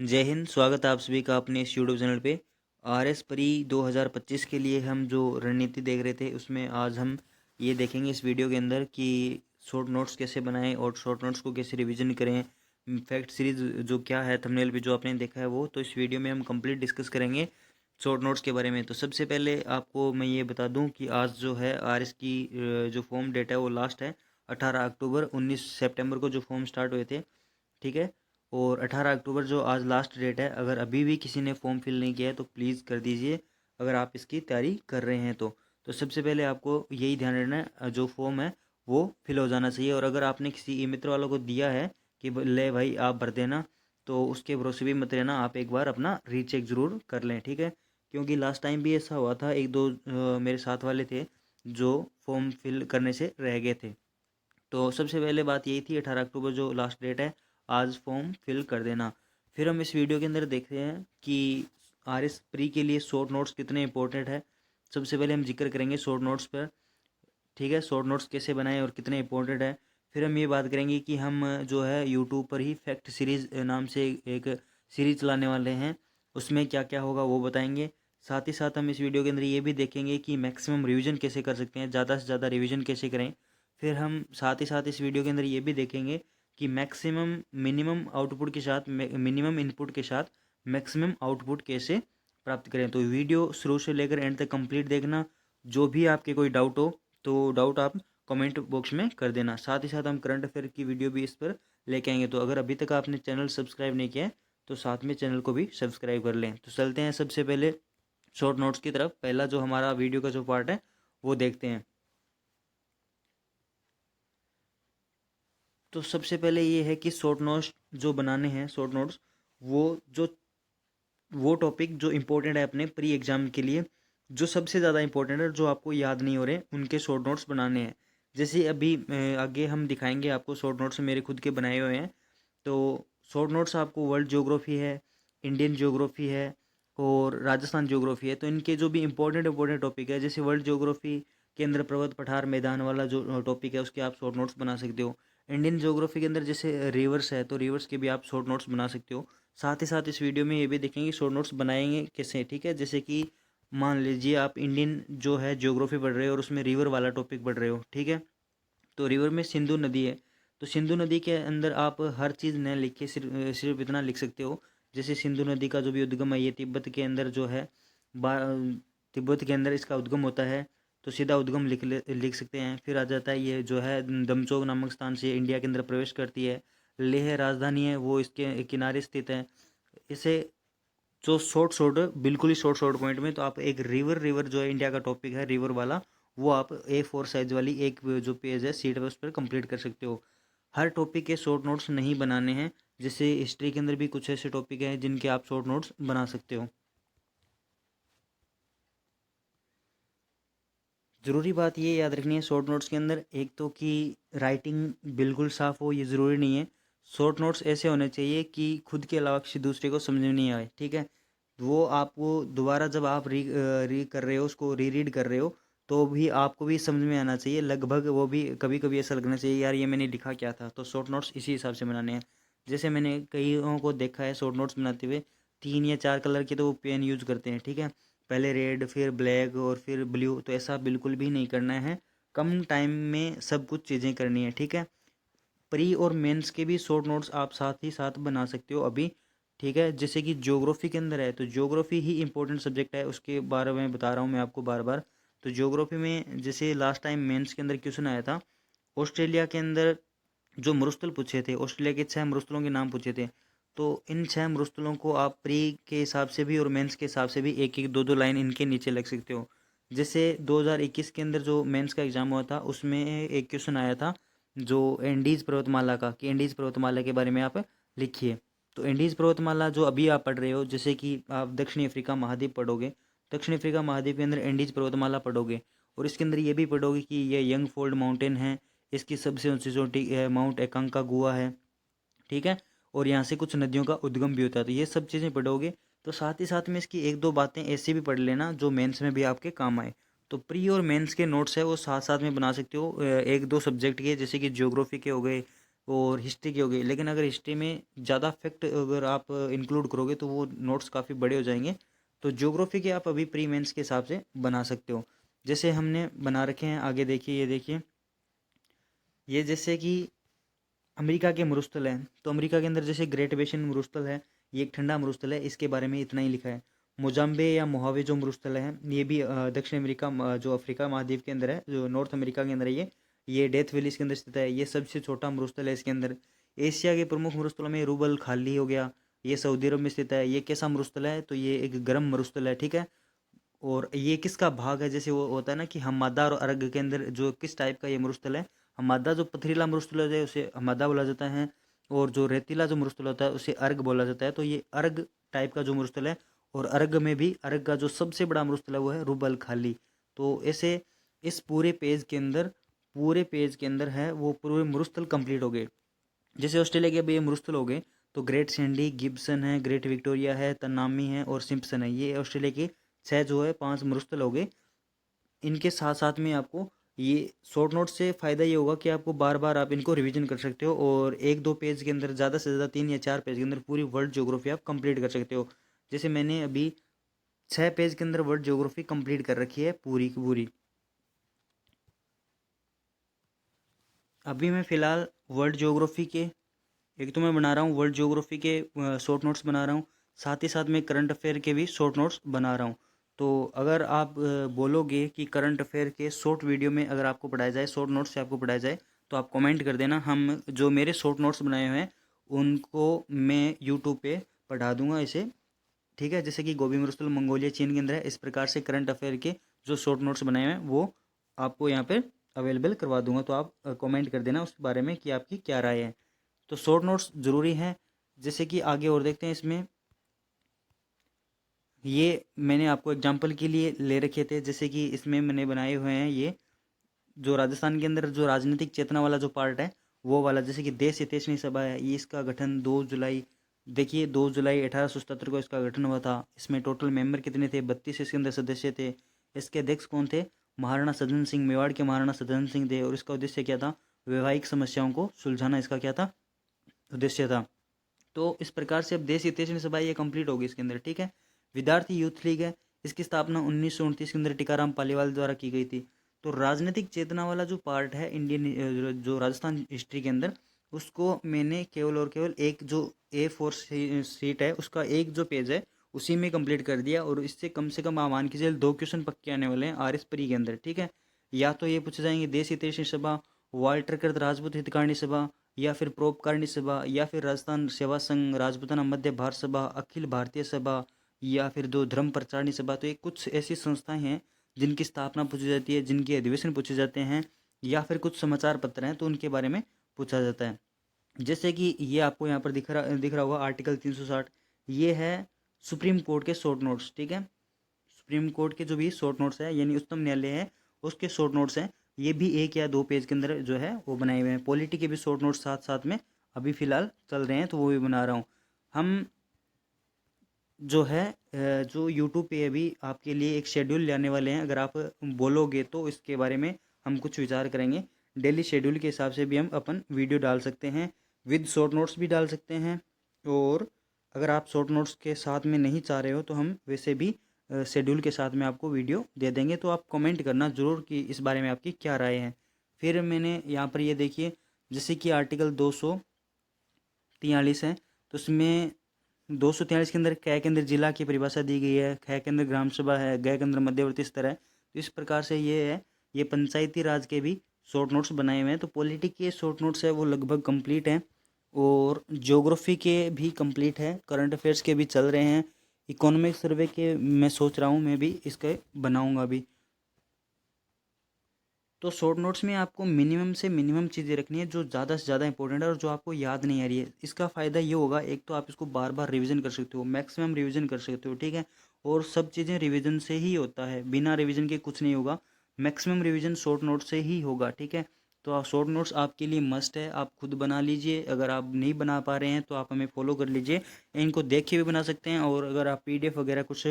जय हिंद। स्वागत है आप सभी का अपने इस यूट्यूब चैनल पे। आरएस परी 2025 के लिए हम जो रणनीति देख रहे थे उसमें आज हम ये देखेंगे इस वीडियो के अंदर कि शॉर्ट नोट्स कैसे बनाएं और शॉर्ट नोट्स को कैसे रिवीजन करें। फैक्ट सीरीज जो क्या है थंबनेल पे जो आपने देखा है वो, तो इस वीडियो में हम कंप्लीट डिस्कस करेंगे शॉर्ट नोट्स के बारे में। तो सबसे पहले आपको मैं ये बता दूं कि आज जो है आरएस की जो फॉर्म डेट है वो लास्ट है 18 अक्टूबर। 19 सितंबर को जो फॉर्म स्टार्ट हुए थे, ठीक है। और 18 अक्टूबर जो आज लास्ट डेट है, अगर अभी भी किसी ने फॉर्म फिल नहीं किया है तो प्लीज़ कर दीजिए, अगर आप इसकी तैयारी कर रहे हैं तो सबसे पहले आपको यही ध्यान रखना है, जो फॉर्म है वो फिल हो जाना चाहिए। और अगर आपने किसी ई मित्र वालों को दिया है कि ले भाई आप भर देना, तो उसके भरोसे भी मत रहना, आप एक बार अपना रीचेक ज़रूर कर लें, ठीक है। क्योंकि लास्ट टाइम भी ऐसा हुआ था, एक दो मेरे साथ वाले थे जो फॉर्म फिल करने से रह गए थे। तो सबसे पहले बात यही थी, 18 अक्टूबर जो लास्ट डेट है, आज फॉर्म फिल कर देना। फिर हम इस वीडियो के अंदर देखते हैं कि आर एस प्री के लिए शॉर्ट नोट्स कितने इंपॉर्टेंट है। सबसे पहले हम जिक्र करेंगे शॉर्ट नोट्स पर, ठीक है। शॉर्ट नोट्स कैसे बनाएं और कितने इंपॉर्टेंट है। फिर हम ये बात करेंगे कि हम जो है यूट्यूब पर ही फैक्ट सीरीज़ नाम से एक सीरीज चलाने वाले हैं, उसमें क्या क्या होगा वो बताएंगे। साथ ही साथ हम इस वीडियो के अंदर ये भी देखेंगे कि मैक्सिमम रिवीजन कैसे कर सकते हैं, ज़्यादा से ज़्यादा रिवीजन कैसे करें। फिर हम साथ ही साथ इस वीडियो के अंदर ये भी देखेंगे कि मैक्सिमम मिनिमम आउटपुट के साथ मिनिमम इनपुट के साथ मैक्सिमम आउटपुट कैसे प्राप्त करें। तो वीडियो शुरू से लेकर एंड तक कंप्लीट देखना। जो भी आपके कोई डाउट हो तो डाउट आप कमेंट बॉक्स में कर देना। साथ ही साथ हम करंट अफेयर की वीडियो भी इस पर लेके आएंगे। तो अगर अभी तक आपने चैनल सब्सक्राइब नहीं किया है तो साथ में चैनल को भी सब्सक्राइब कर लें। तो चलते हैं सबसे पहले शॉर्ट नोट्स की तरफ। पहला जो हमारा वीडियो का जो पार्ट है वो देखते हैं। तो सबसे पहले ये है कि शॉर्ट नोट्स जो बनाने हैं, शॉर्ट नोट्स वो जो वो टॉपिक जो इम्पोर्टेंट है अपने प्री एग्ज़ाम के लिए, जो सबसे ज़्यादा इम्पोर्टेंट है, जो आपको याद नहीं हो रहे, उनके शॉर्ट नोट्स बनाने हैं। जैसे अभी आगे हम दिखाएंगे आपको शॉर्ट नोट्स मेरे खुद के बनाए हुए हैं। तो शॉर्ट नोट्स आपको वर्ल्ड ज्योग्राफी है, इंडियन ज्योग्राफी है और राजस्थान ज्योग्राफी है। तो इनके जो भी इंपॉर्टेंट इंपॉर्टेंट टॉपिक है, जैसे वर्ल्ड ज्योग्राफी के अंदर पर्वत पठार मैदान वाला जो टॉपिक है उसके आप शॉर्ट नोट्स बना सकते हो। इंडियन ज्योग्राफी के अंदर जैसे रिवर्स है तो रिवर्स के भी आप शॉर्ट नोट्स बना सकते हो। साथ ही साथ इस वीडियो में ये भी देखेंगे शॉर्ट नोट्स बनाएंगे कैसे, ठीक है। जैसे कि मान लीजिए आप इंडियन जो है ज्योग्राफी पढ़ रहे हो और उसमें रिवर वाला टॉपिक पढ़ रहे हो, ठीक है। तो रिवर में सिंधु नदी है, तो सिंधु नदी के अंदर आप हर चीज़ न लिख के सिर्फ सिर्फ इतना लिख सकते हो, जैसे सिंधु नदी का जो भी उद्गम है ये तिब्बत के अंदर जो है, तिब्बत के अंदर इसका उद्गम होता है। तो सीधा उद्गम लिख सकते हैं। फिर आ जाता है ये जो है दमचोक नामक स्थान से इंडिया के अंदर प्रवेश करती है। लेह राजधानी है वो इसके किनारे स्थित है। इसे जो शॉर्ट शॉर्ट बिल्कुल ही शॉर्ट शॉर्ट पॉइंट में, तो आप एक रिवर रिवर जो है इंडिया का टॉपिक है रिवर वाला, वो आप A4 साइज वाली एक जो पेज है सीट है उस पर कंप्लीट कर सकते हो। हर टॉपिक के शॉर्ट नोट्स नहीं बनाने हैं। जैसे हिस्ट्री के अंदर भी कुछ ऐसे टॉपिक हैं जिनके आप शॉर्ट नोट्स बना सकते हो। ज़रूरी बात ये याद रखनी है शॉर्ट नोट्स के अंदर, एक तो कि राइटिंग बिल्कुल साफ़ हो, ये ज़रूरी नहीं है। शॉर्ट नोट्स ऐसे होने चाहिए कि खुद के अलावा किसी दूसरे को समझ में नहीं आए, ठीक है। वो आपको दोबारा जब आप री कर रहे हो, उसको री रीड कर रहे हो, तो भी आपको भी समझ में आना चाहिए लगभग। वो भी कभी कभी ऐसा लगना चाहिए यार ये मैंने लिखा क्या था। तो शॉर्ट नोट्स इसी हिसाब से बनाने हैं। जैसे मैंने कईयों को देखा है शॉर्ट नोट्स बनाते हुए, 3 या 4 कलर के तो वो पेन यूज़ करते हैं, ठीक है। पहले रेड फिर ब्लैक और फिर ब्लू, तो ऐसा बिल्कुल भी नहीं करना है। कम टाइम में सब कुछ चीज़ें करनी है, ठीक है। प्री और मेंस के भी शॉर्ट नोट्स आप साथ ही साथ बना सकते हो अभी, ठीक है। जैसे कि ज्योग्राफी के अंदर है, तो ज्योग्राफी ही इंपॉर्टेंट सब्जेक्ट है, उसके बारे में बता रहा हूँ मैं आपको बार बार। तो ज्योग्राफी में जैसे लास्ट टाइम मेंस के अंदर क्वेश्चन आया था, ऑस्ट्रेलिया के अंदर जो मरुस्थल पूछे थे, ऑस्ट्रेलिया के 6 मरुस्थलों के नाम पूछे थे। तो इन 6 मरुस्थलों को आप प्री के हिसाब से भी और मेंस के हिसाब से भी एक एक दो दो लाइन इनके नीचे लिख सकते हो। जैसे 2021 के अंदर जो मेंस का एग्ज़ाम हुआ था उसमें एक क्वेश्चन आया था जो एंडीज़ पर्वतमाला का, कि एंडीज़ पर्वतमाला के बारे में आप लिखिए। तो एंडीज़ पर्वतमाला जो अभी आप पढ़ रहे हो, जैसे कि आप दक्षिणी अफ्रीका महाद्वीप पढ़ोगे, दक्षिण अफ्रीका महाद्वीप के अंदर एंडीज़ पर्वतमाला पढ़ोगे, और इसके अंदर ये भी पढ़ोगे कि ये यंग फोल्ड माउंटेन है, इसकी सबसे ऊंची चोटी है माउंट एकांकागुआ है, ठीक है। और यहाँ से कुछ नदियों का उद्गम भी होता है। तो ये सब चीज़ें पढ़ोगे, तो साथ ही साथ में इसकी एक दो बातें ऐसी भी पढ़ लेना जो मेंस में भी आपके काम आए। तो प्री और मेंस के नोट्स है वो साथ साथ में बना सकते हो, एक दो सब्जेक्ट के, जैसे कि ज्योग्राफी के हो गए, और हिस्ट्री की हो गई। लेकिन अगर हिस्ट्री में ज़्यादा फैक्ट अगर आप इंक्लूड करोगे तो वो नोट्स काफ़ी बड़े हो जाएंगे। तो ज्योग्राफी के आप अभी प्री मेंस के हिसाब से बना सकते हो। जैसे हमने बना रखे हैं, आगे देखिए, ये देखिए, ये जैसे कि अमेरिका के मरुस्थल हैं, तो अमेरिका के अंदर जैसे ग्रेट बेसिन मरुस्थल है, ये एक ठंडा मरुस्थल है, इसके बारे में इतना ही लिखा है। मोजाम्बे या मोहावे जो मरुस्थल है, ये भी दक्षिण अमेरिका जो अफ्रीका महाद्वीप के अंदर है, जो नॉर्थ अमेरिका के अंदर है, ये डेथ वैली इसके अंदर स्थित है, ये सबसे छोटा मरुस्थल है इसके अंदर। एशिया के प्रमुख मरुस्थलों में रूबल खाली हो गया, ये सऊदी अरब में स्थित है। ये कैसा मरुस्थल है, तो ये एक गर्म मरुस्थल है, ठीक है। और ये किसका भाग है, जैसे वो होता है ना कि हमादा और अर्ग के अंदर जो किस टाइप का ये मरुस्थल है। हमादा जो पथरीला मरुस्थल होता है उसे हमादा बोला जाता है, और जो रेतीला जो मरुस्थल होता है उसे अर्ग बोला जाता है। तो ये अर्ग टाइप का जो मरुस्थल है, और अर्ग में भी अर्ग का जो सबसे बड़ा मरुस्थल है वो है रुबल खाली। तो ऐसे इस पूरे पेज के अंदर है वो पूरे मरुस्थल कंप्लीट हो गए। जैसे ऑस्ट्रेलिया के अभी ये मरुस्थल हो गए, तो ग्रेट सैंडी, गिब्सन है, ग्रेट विक्टोरिया है, तनामी है और सिम्पसन है। ये ऑस्ट्रेलिया के 6 जो है 5 मरुस्थल हो गए। इनके साथ साथ में आपको ये शॉर्ट नोट से फ़ायदा ये होगा कि आपको बार बार आप इनको रिवीजन कर सकते हो, और 1-2 पेज के अंदर, ज़्यादा से ज़्यादा 3 या 4 पेज के अंदर पूरी वर्ल्ड ज्योग्राफी आप कंप्लीट कर सकते हो। जैसे मैंने अभी 6 पेज के अंदर वर्ल्ड ज्योग्राफी कंप्लीट कर रखी है पूरी की पूरी। अभी मैं फ़िलहाल वर्ल्ड ज्योग्राफी के एक तो मैं बना रहा हूँ वर्ल्ड ज्योग्राफी के शॉर्ट नोट्स बना रहा हूँ, साथ ही साथ मैं करंट अफेयर के भी शॉर्ट नोट्स बना रहा हूँ। तो अगर आप बोलोगे कि करंट अफेयर के शॉर्ट वीडियो में अगर आपको पढ़ाया जाए, शॉर्ट नोट्स से आपको पढ़ाया जाए, तो आप कमेंट कर देना। हम जो मेरे शॉर्ट नोट्स बनाए हुए हैं उनको मैं यूट्यूब पे पढ़ा दूंगा इसे, ठीक है। जैसे कि गोबी मरुस्थल मंगोलिया चीन के अंदर है, इस प्रकार से करंट अफेयर के जो शॉर्ट नोट्स बनाए हुए हैं वो आपको यहाँ पे अवेलेबल करवा दूंगा। तो आप कमेंट कर देना उस बारे में कि आपकी क्या राय है। तो शॉर्ट नोट्स ज़रूरी हैं। जैसे कि आगे और देखते हैं इसमें, ये मैंने आपको एग्जांपल के लिए ले रखे थे। जैसे कि इसमें मैंने बनाए हुए हैं ये जो राजस्थान के अंदर जो राजनीतिक चेतना वाला जो पार्ट है वो वाला। जैसे कि देश हितैषणी सभा है, ये इसका गठन 2 जुलाई, देखिए 2 जुलाई 1877 को इसका गठन हुआ था। इसमें टोटल मेंबर कितने थे, 32 इसके अंदर सदस्य थे। इसके अध्यक्ष कौन थे, महाराणा सज्जन सिंह, मेवाड़ के महाराणा सज्जन सिंह थे। और इसका उद्देश्य क्या था, वैवाहिक समस्याओं को सुलझाना इसका क्या था, उद्देश्य था। तो इस प्रकार से अब देश हितैषणी सभा ये कंप्लीट होगी इसके अंदर, ठीक है। विद्यार्थी यूथ लीग है, इसकी स्थापना 1929 के अंदर टीकाराम पालीवाल द्वारा की गई थी। तो राजनीतिक चेतना वाला जो पार्ट है इंडियन जो राजस्थान हिस्ट्री के अंदर, उसको मैंने केवल और केवल एक जो A4 सीट है उसका एक जो पेज है उसी में कंप्लीट कर दिया। और इससे कम से कम आप मान के चलिए 2 क्वेश्चन पक्के आने वाले हैं RS प्री के अंदर, ठीक है। या तो ये पूछे जाएंगे देश हितैषणी सभा, वाल्टर कृत राजपूत हितकारिणी सभा, या फिर परोपकारिणी सभा, या फिर राजस्थान सेवा संघ, राजपूताना मध्य भारत सभा, अखिल भारतीय सभा, या फिर दो धर्म प्रचारणी सभा। तो ये कुछ ऐसी संस्थाएं हैं जिनकी स्थापना पूछी जाती है, जिनके अधिवेशन पूछे जाते हैं, या फिर कुछ समाचार पत्र हैं तो उनके बारे में पूछा जाता है। जैसे कि ये आपको यहाँ पर दिख रहा होगा आर्टिकल 360, ये है सुप्रीम कोर्ट के शॉर्ट नोट्स, ठीक है। सुप्रीम कोर्ट के जो भी शॉर्ट नोट्स है, यानी उच्चतम न्यायालय है उसके शॉर्ट नोट्स हैं। ये भी 1 या 2 पेज के अंदर जो है वो बनाए हुए हैं। पॉलिटी के भी शॉर्ट नोट्स साथ साथ में अभी फ़िलहाल चल रहे हैं, तो वो भी बना रहा हूँ। हम जो है जो यूट्यूब पे अभी आपके लिए एक शेड्यूल लाने वाले हैं। अगर आप बोलोगे तो इसके बारे में हम कुछ विचार करेंगे। डेली शेड्यूल के हिसाब से भी हम अपन वीडियो डाल सकते हैं, विद शॉर्ट नोट्स भी डाल सकते हैं। और अगर आप शॉर्ट नोट्स के साथ में नहीं चाह रहे हो तो हम वैसे भी शेड्यूल के साथ में आपको वीडियो दे देंगे। तो आप कमेंट करना ज़रूर कि इस बारे में आपकी क्या राय है। फिर मैंने यहाँ पर ये देखिए, जैसे कि आर्टिकल 243 है, तो उसमें 243 के अंदर कै के अंदर जिला की परिभाषा दी गई है, ख के अंदर ग्राम सभा है, ग के अंदर मध्यवर्ती स्तर है। तो इस प्रकार से ये है, ये पंचायती राज के भी शॉर्ट नोट्स बनाए हुए हैं। तो पॉलिटिक के शॉर्ट नोट्स है वो लगभग कंप्लीट हैं, और ज्योग्राफी के भी कंप्लीट है, करंट अफेयर्स के भी चल रहे हैं, इकोनॉमिक सर्वे के मैं सोच रहा हूँ मैं भी इसके बनाऊँगा अभी। तो शॉर्ट नोट्स में आपको मिनिमम से मिनिमम चीज़ें रखनी है जो ज़्यादा से ज़्यादा इंपॉर्टेंट है और जो आपको याद नहीं आ रही है। इसका फ़ायदा ये होगा, एक तो आप इसको बार बार रिवीजन कर सकते हो, मैक्सिमम रिवीजन कर सकते हो, ठीक है। और सब चीज़ें रिवीजन से ही होता है, बिना रिवीजन के कुछ नहीं होगा। मैक्सिमम रिवीजन शॉर्ट नोट से ही होगा, ठीक है। तो शॉर्ट नोट्स आपके लिए मस्ट है, आप खुद बना लीजिए। अगर आप नहीं बना पा रहे हैं तो आप हमें फॉलो कर लीजिए, इनको देख के भी बना सकते हैं। और अगर आप PDF वगैरह कुछ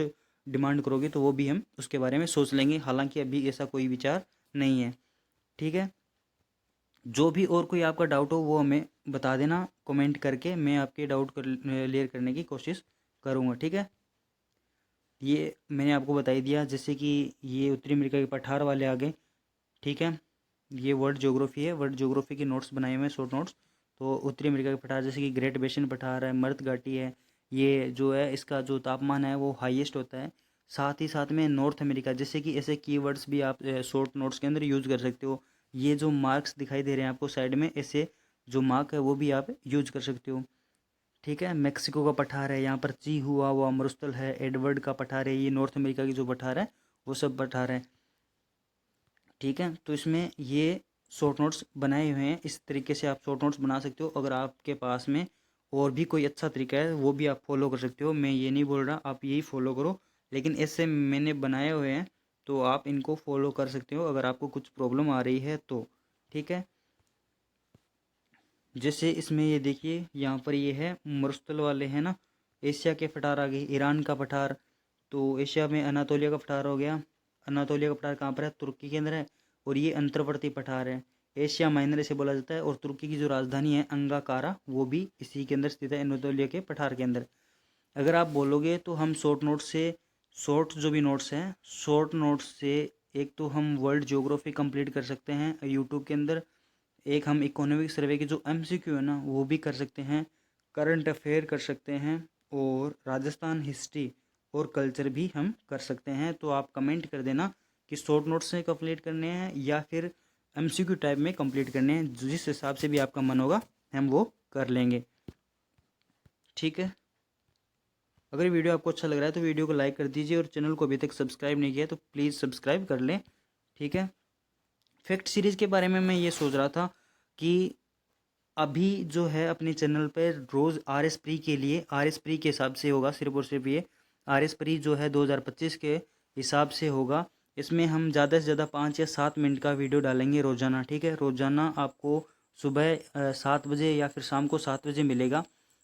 डिमांड करोगे तो वो भी हम उसके बारे में सोच लेंगे, हालांकि अभी ऐसा कोई विचार नहीं है, ठीक है। जो भी और कोई आपका डाउट हो वो हमें बता देना कमेंट करके, मैं आपके डाउट क्लियर करने की कोशिश करूँगा, ठीक है। ये मैंने आपको बता ही दिया, जैसे कि ये उत्तरी अमेरिका के पठार वाले आ गए, ठीक है। ये वर्ल्ड ज्योग्राफी है, वर्ल्ड ज्योग्राफी के नोट्स बनाए हुए हैं, शॉर्ट नोट्स। तो उत्तरी अमेरिका के पठार जैसे कि ग्रेट बेसिन पठार है, मर्द घाटी है, ये जो है इसका जो तापमान है वो हाईएस्ट होता है। साथ ही साथ में नॉर्थ अमेरिका, जैसे कि ऐसे कीवर्ड्स भी आप शॉर्ट नोट्स के अंदर यूज़ कर सकते हो। ये जो मार्क्स दिखाई दे रहे हैं आपको साइड में, ऐसे जो मार्क है वो भी आप यूज कर सकते हो, ठीक है। मेक्सिको का पठार है, यहाँ पर ची हुआ वो मरुस्थल है, एडवर्ड का पठार है, ये नॉर्थ अमेरिका की जो पठार है वो सब पठार है, ठीक है। तो इसमें ये शॉर्ट नोट्स बनाए हुए हैं, इस तरीके से आप शॉर्ट नोट्स बना सकते हो। अगर आपके पास में और भी कोई अच्छा तरीका है वो भी आप फॉलो कर सकते हो, मैं ये नहीं बोल रहा आप यही फॉलो करो, लेकिन ऐसे मैंने बनाए हुए हैं तो आप इनको फॉलो कर सकते हो अगर आपको कुछ प्रॉब्लम आ रही है तो, ठीक है। जैसे इसमें ये देखिए यहाँ पर ये है मरुस्थल वाले हैं ना, एशिया के पठार आ गए, ईरान का पठार, तो एशिया में अनातोलिया का पठार हो गया। अनातोलिया का पठार कहाँ पर है, तुर्की के अंदर है। और ये अंतर्वर्ती पठार है, एशिया माइनर इसे बोला जाता है। और तुर्की की जो राजधानी है अंगाकारा, वो भी इसी के अंदर स्थित है, अनातोलिया के पठार के अंदर। अगर आप बोलोगे तो हम शॉर्ट नोट से, शॉर्ट जो भी नोट्स हैं शॉर्ट नोट्स से, एक तो हम वर्ल्ड ज्योग्राफी कंप्लीट कर सकते हैं यूट्यूब के अंदर, एक हम इकोनॉमिक सर्वे के जो एमसीक्यू है ना वो भी कर सकते हैं, करंट अफेयर कर सकते हैं, और राजस्थान हिस्ट्री और कल्चर भी हम कर सकते हैं। तो आप कमेंट कर देना कि शॉर्ट नोट्स से कंप्लीट करने हैं या फिर एमसीक्यू टाइप में कंप्लीट करने हैं, जिस हिसाब से भी आपका मन होगा हम वो कर लेंगे, ठीक है। अगर वीडियो आपको अच्छा लग रहा है तो वीडियो को लाइक कर दीजिए, और चैनल को अभी तक सब्सक्राइब नहीं किया तो प्लीज़ सब्सक्राइब कर लें, ठीक है। फैक्ट सीरीज़ के बारे में मैं ये सोच रहा था कि अभी जो है अपने चैनल पर रोज़ आर एस प्री के लिए, आर एस प्री के हिसाब से होगा सिर्फ और सिर्फ, ये आर एस प्री जो है 2025 के हिसाब से होगा। इसमें हम ज़्यादा से ज़्यादा 5 या 7 मिनट का वीडियो डालेंगे रोज़ाना, ठीक है। रोज़ाना आपको सुबह 7 बजे या फिर शाम को 7 बजे मिलेगा।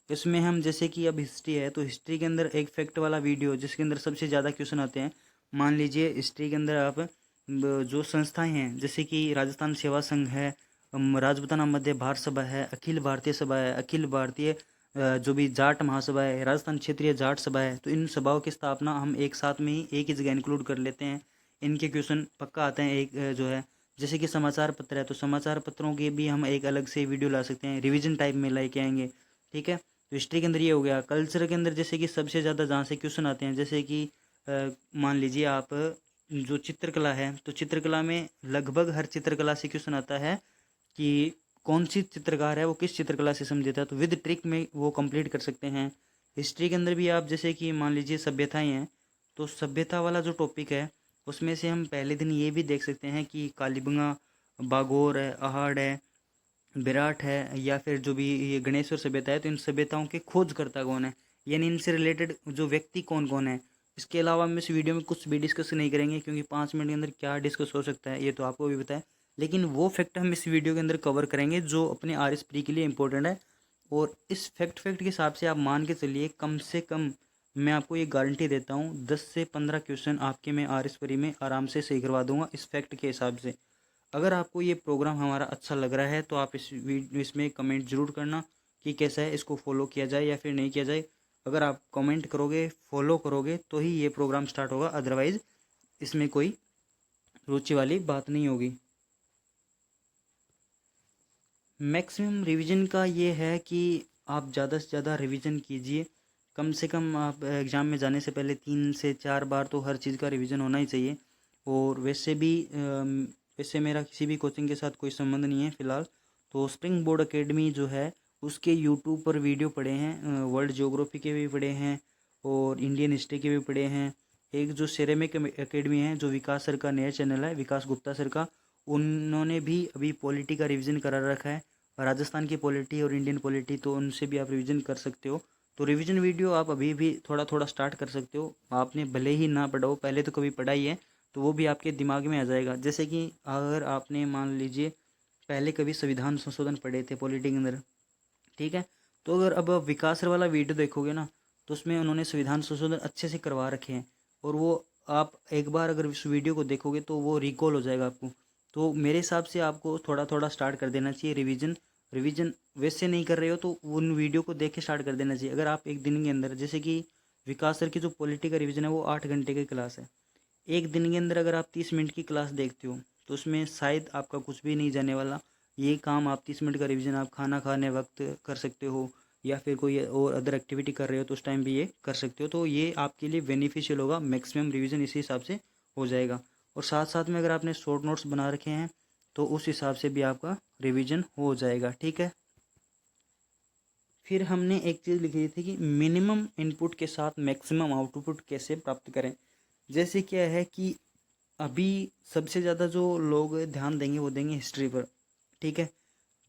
इसमें हम जैसे कि अब हिस्ट्री है तो हिस्ट्री के अंदर एक फैक्ट वाला वीडियो जिसके अंदर सबसे ज़्यादा क्वेश्चन आते हैं। मान लीजिए हिस्ट्री के अंदर आप जो संस्थाएं हैं जैसे कि राजस्थान सेवा संघ है, राजपूताना मध्य भारत सभा है, अखिल भारतीय सभा है, अखिल भारतीय जो भी जाट महासभा है, राजस्थान क्षेत्रीय जाट सभा है, तो इन सभाओं की स्थापना हम एक साथ में ही एक ही जगह इंक्लूड कर लेते हैं। इनके क्वेश्चन पक्का आते हैं। एक जो है जैसे कि समाचार पत्र है तो समाचार पत्रों के भी हम एक अलग से वीडियो ला सकते हैं, रिवीजन टाइप में लेके आएंगे, ठीक है। तो हिस्ट्री के अंदर ये हो गया। कल्चर के अंदर जैसे कि सबसे ज़्यादा जहाँ से क्वेश्चन आते हैं, जैसे कि मान लीजिए आप जो चित्रकला है तो चित्रकला में लगभग हर चित्रकला से क्वेश्चन आता है कि कौन सी चित्रकार है वो किस चित्रकला से संबंधित है, तो विद ट्रिक में वो कंप्लीट कर सकते हैं। हिस्ट्री के अंदर भी आप जैसे कि मान लीजिए सभ्यताएं हैं तो सभ्यता वाला जो टॉपिक है उसमें से हम पहले दिन ये भी देख सकते हैं कि कालीबंगा, बागोर है, अहाड़ है, विराट है, या फिर जो भी ये गणेश्वर सभ्यता है तो इन सभ्यताओं के खोजकर्ता कौन है, यानी इनसे रिलेटेड जो व्यक्ति कौन कौन है। इसके अलावा हम इस वीडियो में कुछ भी डिस्कस नहीं करेंगे क्योंकि 5 मिनट के अंदर क्या डिस्कस हो सकता है ये तो आपको भी पता है, लेकिन वो फैक्ट हम इस वीडियो के अंदर कवर करेंगे जो अपने आर एस प्री के लिए इंपॉर्टेंट है। और इस फैक्ट के हिसाब से आप मान के चलिए कम से कम मैं आपको ये गारंटी देता हूँ 10 से 15 क्वेश्चन आपके मैं आर एस प्री में आराम से सही करवा दूंगा इस फैक्ट के हिसाब से। अगर आपको ये प्रोग्राम हमारा अच्छा लग रहा है तो आप इसमें कमेंट ज़रूर करना कि कैसा है, इसको फॉलो किया जाए या फिर नहीं किया जाए। अगर आप कमेंट करोगे फॉलो करोगे तो ही ये प्रोग्राम स्टार्ट होगा, अदरवाइज़ इसमें कोई रुचि वाली बात नहीं होगी। मैक्सिमम रिवीजन का ये है कि आप ज़्यादा से ज़्यादा रिवीजन कीजिए। कम से कम आप एग्ज़ाम में जाने से पहले 3 से 4 बार तो हर चीज़ का रिवीजन होना ही चाहिए। और वैसे भी वैसे मेरा किसी भी कोचिंग के साथ कोई संबंध नहीं है फ़िलहाल। तो स्प्रिंग बोर्ड एकेडमी जो है उसके यूट्यूब पर वीडियो पड़े हैं, वर्ल्ड ज्योग्राफी के भी पड़े हैं और इंडियन हिस्ट्री के भी पड़े हैं। एक जो सेरेमिक एकेडमी है जो विकास सर का नया चैनल है, विकास गुप्ता सर का, उन्होंने भी अभी पॉलिटी का रिवीजन करा रखा है, राजस्थान की पॉलिटी और इंडियन पॉलिटी, तो उनसे भी आप रिवीजन कर सकते हो। तो रिवीजन वीडियो आप अभी भी थोड़ा थोड़ा स्टार्ट कर सकते हो। आपने भले ही ना पढ़ा हो, पहले तो कभी पढ़ा ही है तो वो भी आपके दिमाग में आ जाएगा। जैसे कि अगर आपने मान लीजिए पहले कभी संविधान संशोधन पढ़े थे पॉलिटी के अंदर, ठीक है, तो अगर अब आप विकास सर वाला वीडियो देखोगे ना तो उसमें उन्होंने संविधान संशोधन अच्छे से करवा रखे हैं, और वो आप एक बार अगर इस वीडियो को देखोगे तो वो रिकॉल हो जाएगा आपको। तो मेरे हिसाब से आपको थोड़ा थोड़ा स्टार्ट कर देना चाहिए रिवीजन। रिवीजन वैसे नहीं कर रहे हो तो उन वीडियो को देख के स्टार्ट कर देना चाहिए। अगर आप एक दिन के अंदर, जैसे कि विकास सर की जो पॉलिटी का रिवीजन है वो 8 घंटे की क्लास है, एक दिन के अंदर अगर आप 30 मिनट की क्लास देखते हो तो उसमें शायद आपका कुछ भी नहीं जाने वाला। ये काम आप 30 मिनट का रिवीजन आप खाना खाने वक्त कर सकते हो, या फिर कोई और अदर एक्टिविटी कर रहे हो तो उस टाइम भी ये कर सकते हो। तो ये आपके लिए बेनिफिशियल होगा, मैक्सिमम रिवीजन इसी हिसाब से हो जाएगा। और साथ साथ में अगर आपने शॉर्ट नोट्स बना रखे हैं तो उस हिसाब से भी आपका रिवीजन हो जाएगा, ठीक है। फिर हमने एक चीज़ लिखी थी कि मिनिमम इनपुट के साथ मैक्सिमम आउटपुट कैसे प्राप्त करें। जैसे क्या है कि अभी सबसे ज़्यादा जो लोग ध्यान देंगे वो देंगे हिस्ट्री पर, ठीक है,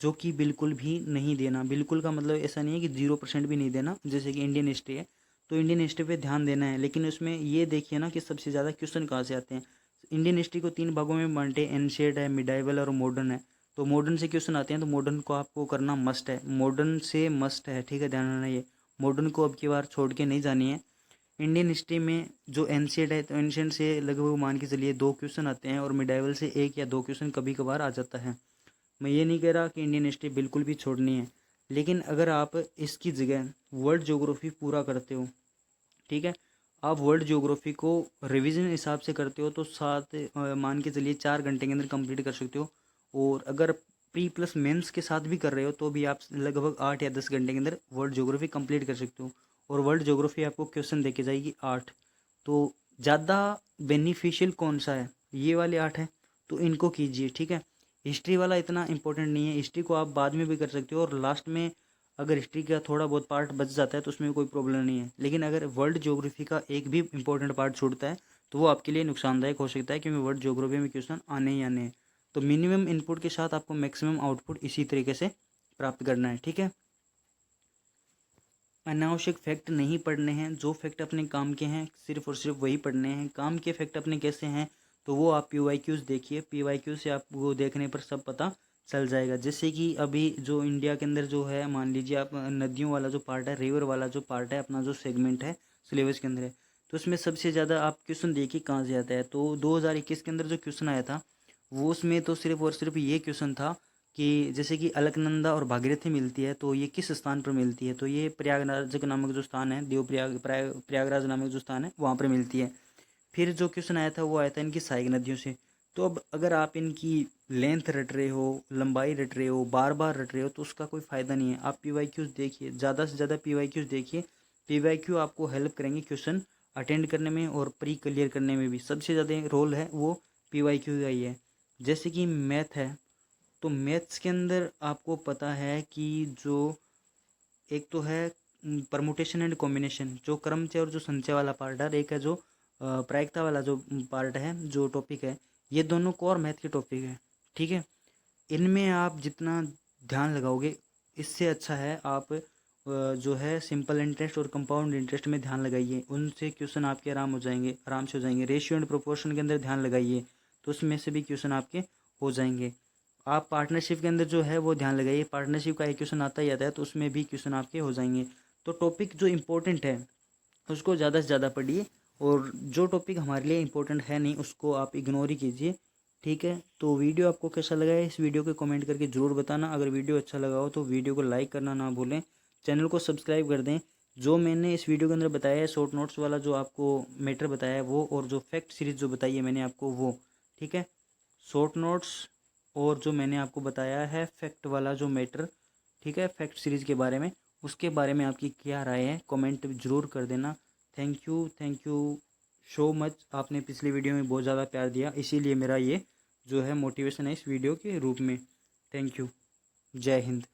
जो कि बिल्कुल भी नहीं देना। बिल्कुल का मतलब ऐसा नहीं है कि 0% भी नहीं देना। जैसे कि इंडियन हिस्ट्री है तो इंडियन हिस्ट्री पे ध्यान देना है, लेकिन उसमें ये देखिए ना कि सबसे ज़्यादा क्वेश्चन कहाँ से आते हैं। इंडियन हिस्ट्री को 3 भागों में बांटे, एंशिएंट है, मिडाइवल और मॉडर्न है। तो मॉडर्न से क्वेश्चन आते हैं तो मॉडर्न को आपको करना मस्ट है, मॉडर्न से मस्ट है, ठीक है, ध्यान रखना। ये मॉडर्न को अब की बार छोड़ के नहीं जानी है। इंडियन हिस्ट्री में जो एंशिएंट है तो एंशिएंट से लगभग मान के चलिए 2 क्वेश्चन आते हैं, और मिडाइवल से 1 या 2 क्वेश्चन कभी कभार आ जाता है। मैं ये नहीं कह रहा कि इंडियन हिस्ट्री बिल्कुल भी छोड़नी है, लेकिन अगर आप इसकी जगह वर्ल्ड ज्योग्राफी पूरा करते हो, ठीक है, आप वर्ल्ड ज्योग्राफी को रिवीजन हिसाब से करते हो तो मान के चलिए 4 घंटे के अंदर कंप्लीट कर सकते हो। और अगर प्री प्लस मेंस के साथ भी कर रहे हो तो भी आप लगभग 8 या 10 घंटे के अंदर वर्ल्ड ज्योग्राफी कंप्लीट कर सकते हो। और वर्ल्ड ज्योग्राफी आपको क्वेश्चन देके जाएगी 8। तो ज़्यादा बेनिफिशियल कौन सा है, ये वाले 8 हैं, तो इनको कीजिए, ठीक है। हिस्ट्री वाला इतना इंपॉर्टेंट नहीं है, हिस्ट्री को आप बाद में भी कर सकते हो, और लास्ट में अगर हिस्ट्री का थोड़ा बहुत पार्ट बच जाता है तो उसमें कोई प्रॉब्लम नहीं है। लेकिन अगर वर्ल्ड ज्योग्राफी का एक भी इंपॉर्टेंट पार्ट छूटता है तो वो आपके लिए नुकसानदायक हो सकता है, क्योंकि वर्ल्ड ज्योग्राफी में क्वेश्चन आने ही आने हैं। तो मिनिमम इनपुट के साथ आपको मैक्सिमम आउटपुट इसी तरीके से प्राप्त करना है, ठीक है। अनावश्यक फैक्ट नहीं पढ़ने हैं, जो फैक्ट अपने काम के हैं सिर्फ और सिर्फ वही पढ़ने हैं। काम के फैक्ट अपने कैसे हैं तो वो आप PYQs देखिए, PYQ से आपको देखने पर सब पता चल जाएगा। जैसे कि अभी जो इंडिया के अंदर जो है, मान लीजिए आप नदियों वाला जो पार्ट है, रिवर वाला जो पार्ट है, अपना जो सेगमेंट है सिलेबस के अंदर है, तो उसमें सबसे ज़्यादा आप क्वेश्चन देखिए कहाँ से आता है। तो 2021 के अंदर जो क्वेश्चन आया था वो उसमें तो सिर्फ और सिर्फ ये क्वेश्चन था कि जैसे कि अलकनंदा और भागीरथी मिलती है तो ये किस स्थान पर मिलती है। तो ये प्रयागराज नामक जो स्थान है, प्रयागराज नामक जो स्थान है वहाँ पर मिलती है। फिर जो क्वेश्चन आया था वो आया था इनकी सहायक नदियों से। तो अब अगर आप इनकी लेंथ रट रहे हो, लंबाई रट रहे हो, बार बार रट रहे हो तो उसका कोई फ़ायदा नहीं है। आप PYQs देखिए, ज़्यादा से ज़्यादा PYQs देखिए। PYQ आपको हेल्प करेंगे क्वेश्चन अटेंड करने में और प्री क्लियर करने में भी। सबसे ज़्यादा रोल है वो PYQ का ही है। जैसे कि मैथ है तो मैथ्स के अंदर आपको पता है कि जो एक तो है परमुटेशन एंड कॉम्बिनेशन, जो क्रमचय और जो संचय वाला पार्ट है, और एक है जो प्रायिकता वाला जो पार्ट है, जो टॉपिक है। ये दोनों कोर मैथ के टॉपिक है, ठीक है। इनमें आप जितना ध्यान लगाओगे इससे अच्छा है आप जो है सिंपल इंटरेस्ट और कंपाउंड इंटरेस्ट में ध्यान लगाइए। उनसे क्वेश्चन आपके आराम से हो जाएंगे। रेशियो एंड प्रोपोर्शन के अंदर ध्यान लगाइए तो उसमें से भी क्वेश्चन आपके हो जाएंगे। आप पार्टनरशिप के अंदर जो है वो ध्यान लगाइए, पार्टनरशिप का एक क्वेश्चन आता ही आता है तो उसमें भी क्वेश्चन आपके हो जाएंगे। तो टॉपिक जो इम्पोर्टेंट है उसको ज़्यादा से ज़्यादा पढ़िए, और जो टॉपिक हमारे लिए इम्पोर्टेंट है नहीं उसको आप इग्नोर ही कीजिए, ठीक है। तो वीडियो आपको कैसा लगा है इस वीडियो को कमेंट करके ज़रूर बताना। अगर वीडियो अच्छा लगा हो तो वीडियो को लाइक करना ना भूलें, चैनल को सब्सक्राइब कर दें। जो मैंने इस वीडियो के अंदर बताया है शॉर्ट नोट्स वाला जो आपको मैटर बताया है वो, और जो फैक्ट सीरीज़ जो बताई है मैंने आपको वो, ठीक है। शॉर्ट नोट्स और जो मैंने आपको बताया है फैक्ट वाला जो मैटर, ठीक है, फैक्ट सीरीज़ के बारे में, उसके बारे में आपकी क्या राय है कमेंट ज़रूर कर देना। Thank you so much. आपने पिछली वीडियो में बहुत ज़्यादा प्यार दिया, इसीलिए मेरा ये जो है मोटिवेशन है इस वीडियो के रूप में। Thank you. जय हिंद।